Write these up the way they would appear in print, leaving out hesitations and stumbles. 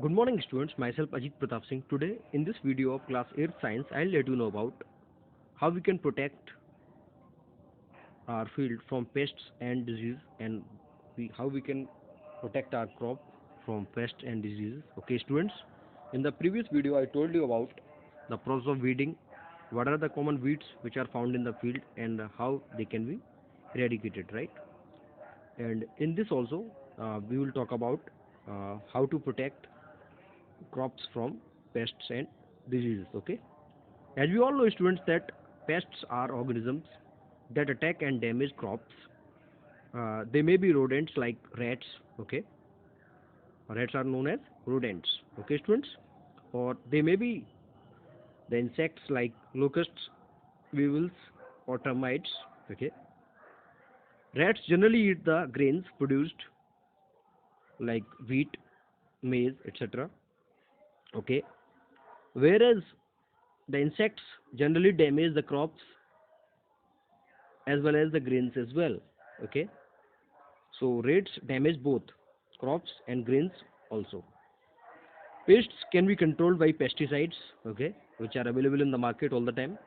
Good morning students, myself Ajit Pratap Singh. Today in this video of class 8 science, I'll let you know about how we can protect our field from pests and disease and how we can protect our crop from pests and diseases. Okay students, in the previous video I told you about the process of weeding, what are the common weeds which are found in the field and how they can be eradicated, right? And in this also we will talk about how to protect crops from pests and diseases. Okay, as we all know students that pests are organisms that attack and damage crops. They may be rodents like rats. Okay, rats are known as rodents. Okay students, or they may be the insects like locusts, weevils, or termites. Okay, rats generally eat the grains produced like wheat, maize, etc. Okay, whereas the insects generally damage the crops as well as the grains as well. Okay, so rats damage both crops and grains also. Pests can be controlled by pesticides, okay, which are available in the market all the time.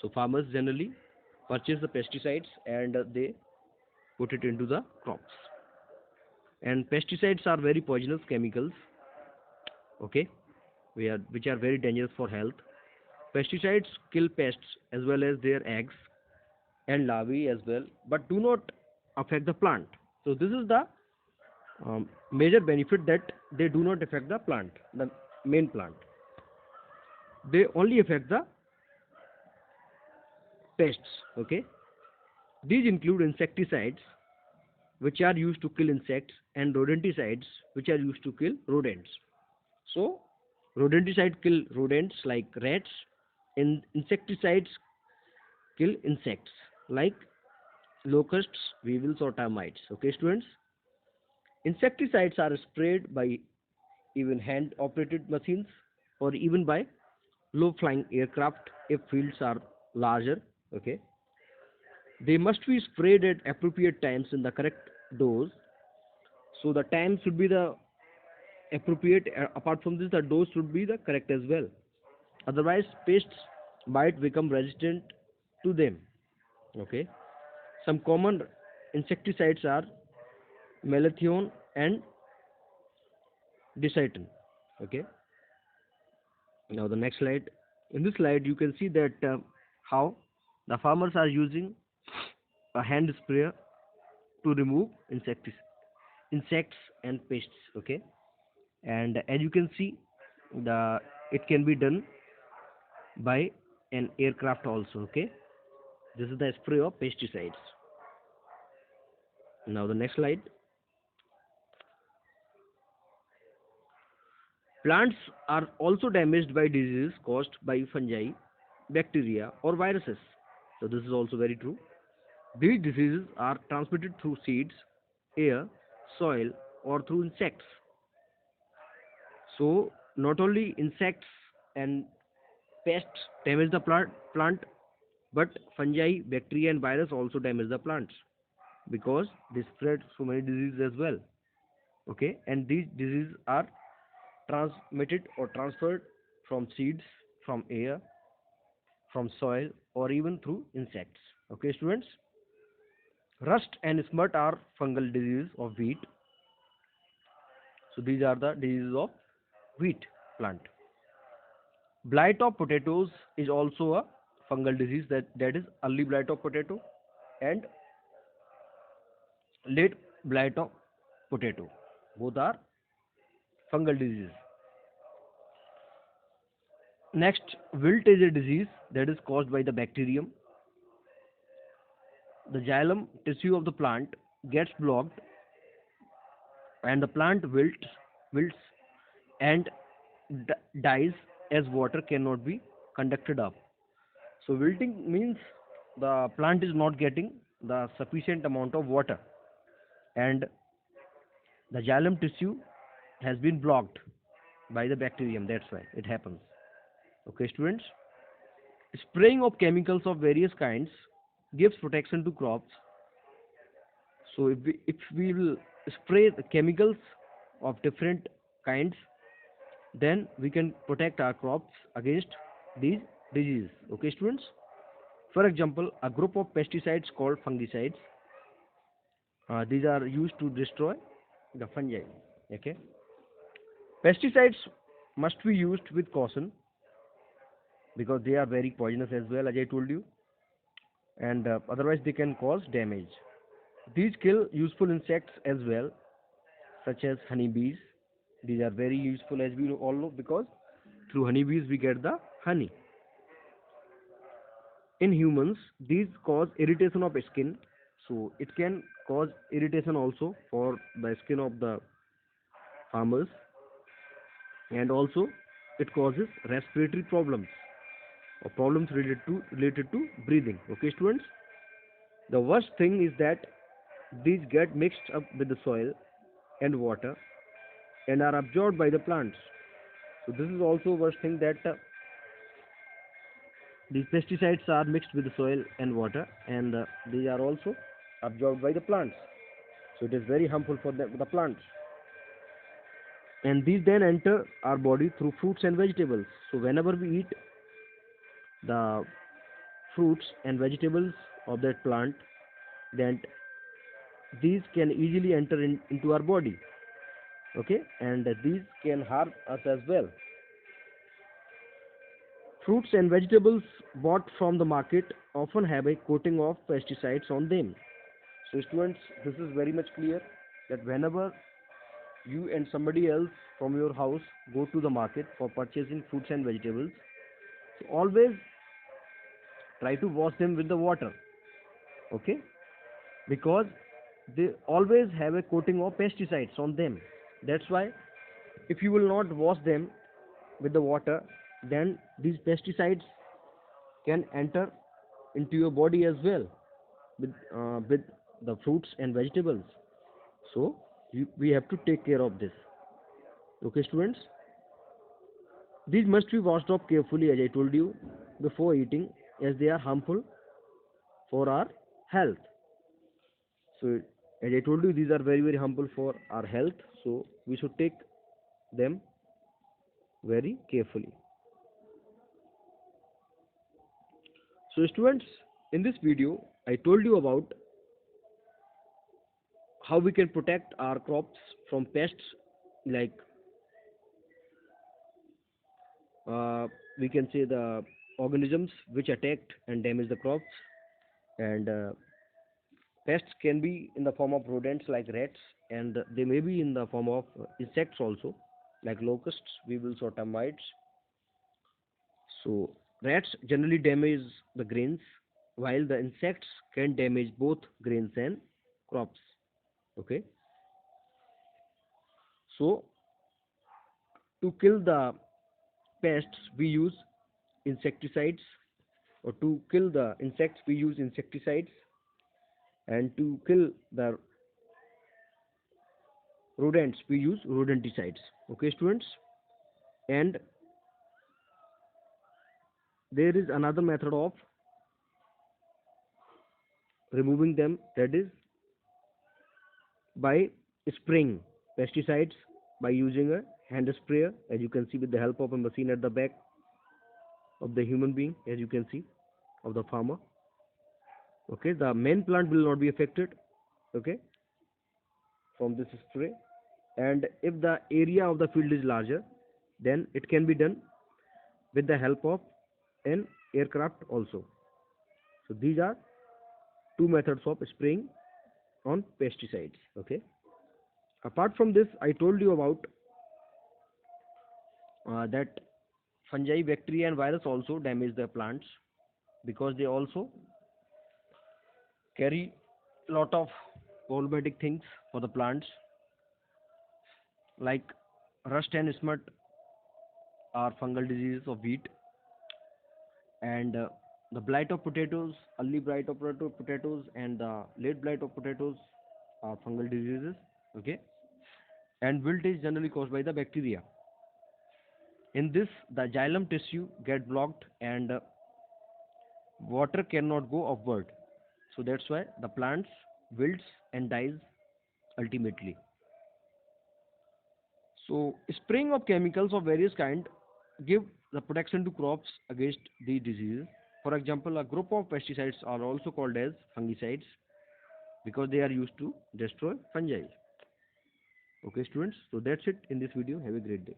So farmers generally purchase the pesticides and they put it into the crops. And pesticides are very poisonous chemicals, okay, which are very dangerous for health. Pesticides kill pests as well as their eggs and larvae as well, but do not affect the plant. So this is the major benefit, that they do not affect the plant, the main plant. They only affect the pests. Okay, these include insecticides, which are used to kill insects, and rodenticides, which are used to kill rodents. So rodenticide kill rodents like rats, and insecticides kill insects like locusts, weevils, or termites. Okay students, insecticides are sprayed by even hand operated machines or even by low flying aircraft if fields are larger. Okay, they must be sprayed at appropriate times in the correct dose. So the time should be the appropriate. Apart from this, the dose should be the correct as well. Otherwise, pests might become resistant to them. Okay, some common insecticides are malathion and deciton. Okay, now the next slide. In this slide, you can see that how the farmers are using a hand sprayer to remove insects and pests. Okay, and as you can see, the it can be done by an aircraft also. Okay, this is the spray of pesticides. Now the next slide. Plants are also damaged by diseases caused by fungi, bacteria, or viruses. So this is also very true. These diseases are transmitted through seeds, air, soil, or through insects. So not only insects and pests damage the plant, but fungi, bacteria, and virus also damage the plants because they spread so many diseases as well. Okay, and these diseases are transmitted or transferred from seeds, from air, from soil, or even through insects. Okay, students. Rust and smut are fungal diseases of wheat. So these are the diseases of wheat plant. Blight of potatoes is also a fungal disease, that is early blight of potato and late blight of potato. Both are fungal diseases. Next, wilt is a disease that is caused by the bacterium. The xylem tissue of the plant gets blocked and the plant wilts and dies as water cannot be conducted up. So wilting means the plant is not getting the sufficient amount of water and the xylem tissue has been blocked by the bacterium. That's why it happens. Okay, students. Spraying of chemicals of various kinds gives protection to crops. So if we will spray the chemicals of different kinds, then we can protect our crops against these diseases. Okay, students. For example, a group of pesticides called fungicides. These are used to destroy the fungi. Okay. Pesticides must be used with caution because they are very poisonous as well, as I told you, and otherwise they can cause damage. These kill useful insects as well, such as honeybees. These are very useful, as we all know, because through honeybees we get the honey. In humans, these cause irritation of skin, so it can cause irritation also for the skin of the farmers, and also it causes respiratory problems or problems related to breathing. Okay, students. The worst thing is that these get mixed up with the soil and water and are absorbed by the plants. So this is also worst thing, that these pesticides are mixed with the soil and water, and they are also absorbed by the plants. So it is very harmful for the plants. And these then enter our body through fruits and vegetables. So whenever we eat the fruits and vegetables of that plant, then these can easily enter into our body. Okay, and these can harm us as well. Fruits and vegetables bought from the market often have a coating of pesticides on them. So students, this is very much clear that whenever you and somebody else from your house go to the market for purchasing fruits and vegetables, so always try to wash them with the water. Okay, because they always have a coating of pesticides on them. That's why if you will not wash them with the water, then these pesticides can enter into your body as well with the fruits and vegetables. So we have to take care of this. Okay, students. These must be washed off carefully, as I told you, before eating, as they are harmful for our health. So, as I told you, these are very harmful for our health. So, we should take them very carefully. So, students, in this video, I told you about how we can protect our crops from pests, like uh, we can say the organisms which attack and damage the crops, and pests can be in the form of rodents like rats, and they may be in the form of insects also, like locusts, weevils, or termites. So, rats generally damage the grains, while the insects can damage both grains and crops. Okay, so to kill the pests, we use insecticides, or to kill the insects, we use insecticides, and to kill the rodents, we use rodenticides. Okay, students, and there is another method of removing them, that is by spraying pesticides by using a hand sprayer, as you can see, with the help of a machine at the back of the human being, as you can see, of the farmer. Okay, the main plant will not be affected, okay, from this spray. And if the area of the field is larger, then it can be done with the help of an aircraft also. So these are two methods of spraying on pesticides. Okay, apart from this, I told you about that fungi, bacteria, and virus also damage the plants, because they also carry lot of problematic things for the plants, like rust and smut are fungal diseases of wheat, and the blight of potatoes, early blight of potatoes, and the late blight of potatoes are fungal diseases. Okay, and wilt is generally caused by the bacteria. In this, the xylem tissue get blocked, and water cannot go upward. So that's why the plants wilts and dies ultimately. So spraying of chemicals of various kind give the protection to crops against the disease. For example, a group of pesticides are also called as fungicides because they are used to destroy fungi. Okay, students. So that's it in this video. Have a great day.